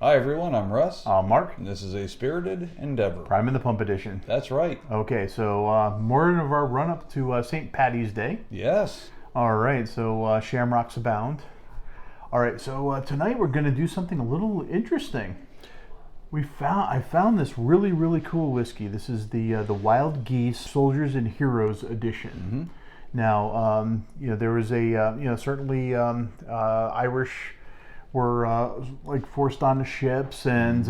Hi everyone, I'm Russ, Mark, and this is a spirited endeavor. Prime in the Pump Edition. That's right. Okay, so more of our run up to St. Patty's Day. Yes. All right, so shamrocks abound. All right, so tonight we're going to do something a little interesting. I found this really cool whiskey. This is the Wild Geese Soldiers and Heroes Edition. Now, there was a certainly Irish were like forced onto ships and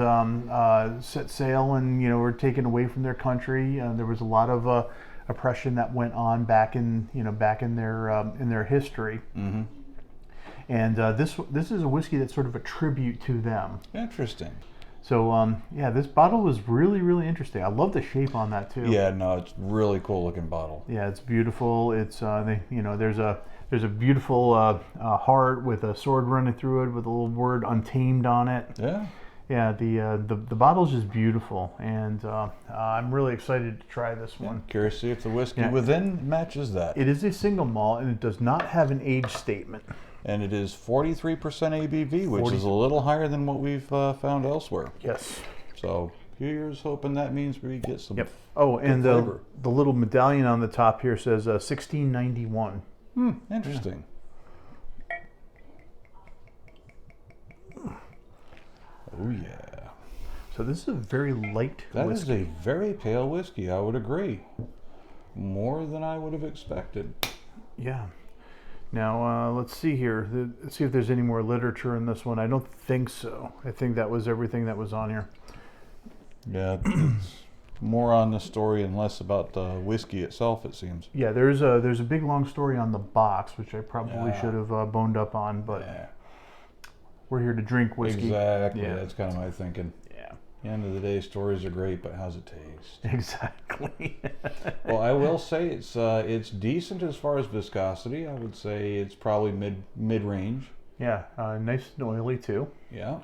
set sail and were taken away from their country. There was a lot of oppression that went on back in their history. And this is a whiskey that's sort of a tribute to them. Interesting. So yeah, this bottle was really interesting. I love the shape on that too. Yeah, no, it's really cool looking bottle. Yeah, it's beautiful. It's there's a beautiful heart with a sword running through it with a little word "untamed" on it. Yeah. Yeah, the bottle's just beautiful, and I'm really excited to try this one. Curious to see if the whiskey within matches that. It is a single malt, and it does not have an age statement. And it is 43% ABV, which is a little higher than what we've found elsewhere. Yes. So here's hoping that means we get some. Yep. Oh, and flavor. the little medallion on the top here says 1691. Interesting. Oh yeah. So this is a very light That whiskey. is a very pale whiskey, I would agree. More than I would have expected. Yeah. Now, let's see here. Let's see if there's any more literature in this one. I don't think so. I think that was everything that was on here. Yeah, it's more on the story and less about the whiskey itself, it seems. Yeah, there's a big long story on the box, which I probably should have boned up on, but we're here to drink whiskey. Exactly, Yeah. that's kind of my thinking. Yeah. At the end of the day, stories are great, but how's it taste? Exactly. Well, I will say it's decent as far as viscosity. I would say it's probably mid range. Yeah, nice and oily too. Yeah.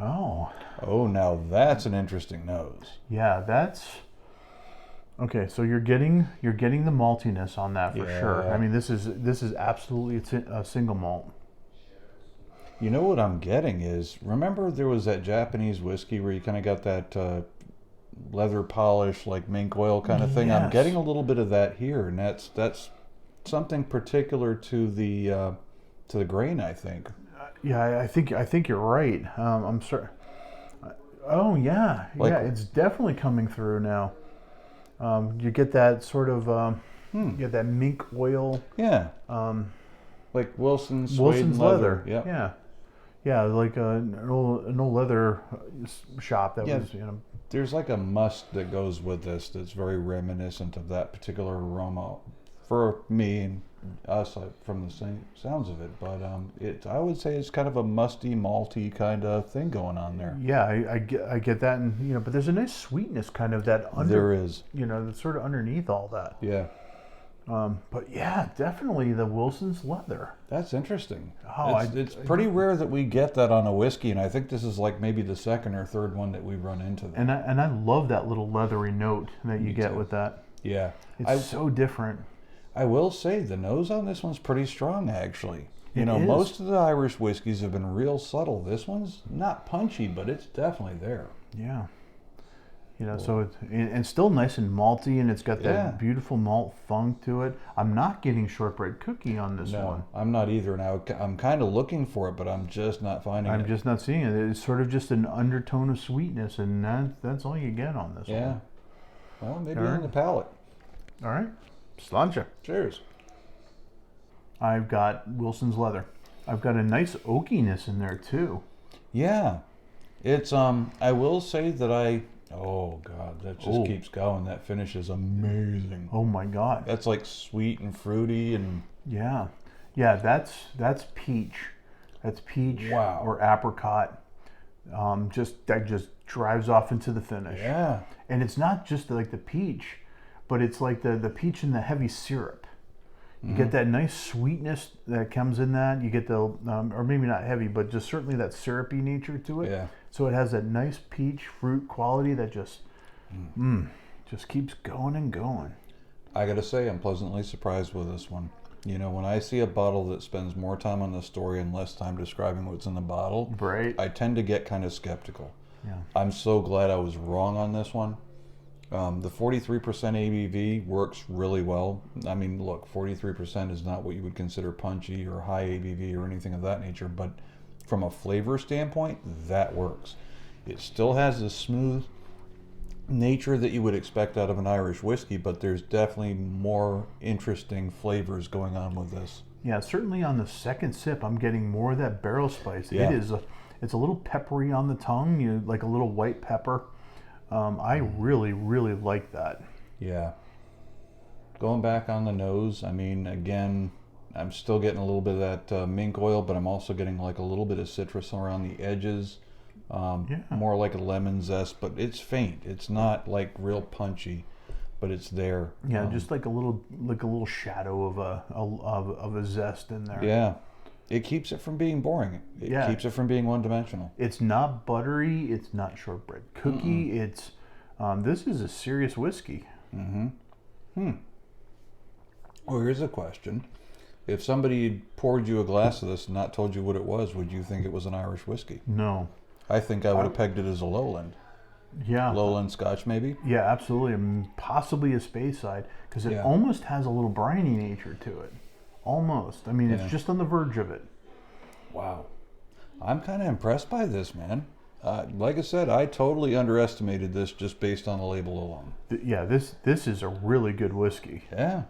Oh, now that's an interesting nose. yeah, that's okay. So you're getting the maltiness on that for sure. I mean, this is absolutely a single malt. You know what I'm getting is, remember there was that Japanese whiskey where you kind of got that leather polish, like mink oil kind of thing? Yes. I'm getting a little bit of that here, and that's something particular to the grain, I think. Yeah, I think you're right. I'm sorry. Oh yeah, Like- yeah, it's definitely coming through now. You get that sort of you get that mink oil. Yeah. Like Wilson's Wilson's leather. Yep. Yeah, like an old leather shop that was There's like a must that goes with this that's very reminiscent of that particular aroma for me and us from the same sounds of it. But I would say it's kind of a musty, malty kind of thing going on there. Yeah, I get that, and but there's a nice sweetness kind of that There is. that's sort of underneath all that. Yeah. But yeah, definitely the Wilson's leather. That's interesting. Oh, it's pretty rare that we get that on a whiskey, and I think this is like maybe the second or third one that we run into. That. And I love that little leathery note that you get with that. Yeah. It's so different. I will say the nose on this one's pretty strong, actually. It is. Most of the Irish whiskeys have been real subtle. This one's not punchy, but it's definitely there. Yeah. So it's still nice and malty, and it's got that beautiful malt funk to it. I'm not getting shortbread cookie on this one. No, I'm not either. Now I'm kind of looking for it, but I'm just not finding it. I'm just not seeing it. It's sort of just an undertone of sweetness, and that's all you get on this one. Yeah. Well, maybe All on right. the palate. All right. Sláinte. Cheers. I've got Wilson's leather. I've got a nice oakiness in there too. Yeah. It's I will say that oh God, that just keeps going. That finish is amazing. Oh my God. That's like sweet and fruity and Yeah. That's peach. That's peach or apricot. That just drives off into the finish. yeah. And it's not just like the peach, but it's like the peach and the heavy syrup. You get that nice sweetness that comes in that. You get the, or maybe not heavy, but just certainly that syrupy nature to it. Yeah. So it has that nice peach fruit quality that just keeps going and going. I gotta say, I'm pleasantly surprised with this one. You know, when I see a bottle that spends more time on the story and less time describing what's in the bottle, Right. I tend to get kind of skeptical. Yeah. I'm so glad I was wrong on this one. The 43% ABV works really well. I mean, look, 43% is not what you would consider punchy or high ABV or anything of that nature, but from a flavor standpoint, that works. It still has the smooth nature that you would expect out of an Irish whiskey, but there's definitely more interesting flavors going on with this. Yeah, certainly on the second sip, I'm getting more of that barrel spice. Yeah. It's a little peppery on the tongue, like a little white pepper. I really, really like that. Yeah. Going back on the nose, I mean, again, I'm still getting a little bit of that mink oil, but I'm also getting like a little bit of citrus around the edges. More like a lemon zest, but it's faint. It's not like real punchy, but it's there. Yeah, just like a little shadow of a zest in there. Yeah, it keeps it from being boring. It keeps it from being one-dimensional. It's not buttery. It's not shortbread cookie. It's this is a serious whiskey. Well, here's a question: if somebody poured you a glass of this and not told you what it was, would you think it was an Irish whiskey? No. I think I would have pegged it as a lowland. Yeah. Lowland Scotch, maybe? Yeah, absolutely. Possibly a Speyside, because it almost has a little briny nature to it. Almost. I mean, it's just on the verge of it. Wow. I'm kind of impressed by this, man. Like I said, I totally underestimated this just based on the label alone. Yeah, this is a really good whiskey. Yeah.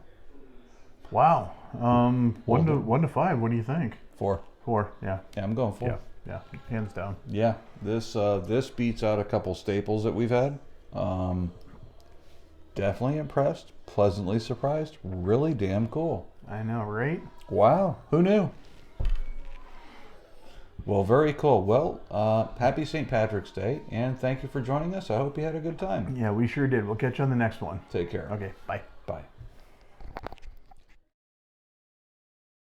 Wow. 1 to 5. What do you think? 4. 4. Yeah. Yeah, I'm going 4. Yeah. Yeah. Hands down. Yeah. This beats out a couple staples that we've had. Definitely impressed. Pleasantly surprised. Really damn cool. I know, right? Wow. Who knew? Well, very cool. Well, happy St. Patrick's Day, and thank you for joining us. I hope you had a good time. Yeah, we sure did. We'll catch you on the next one. Take care. Okay, bye.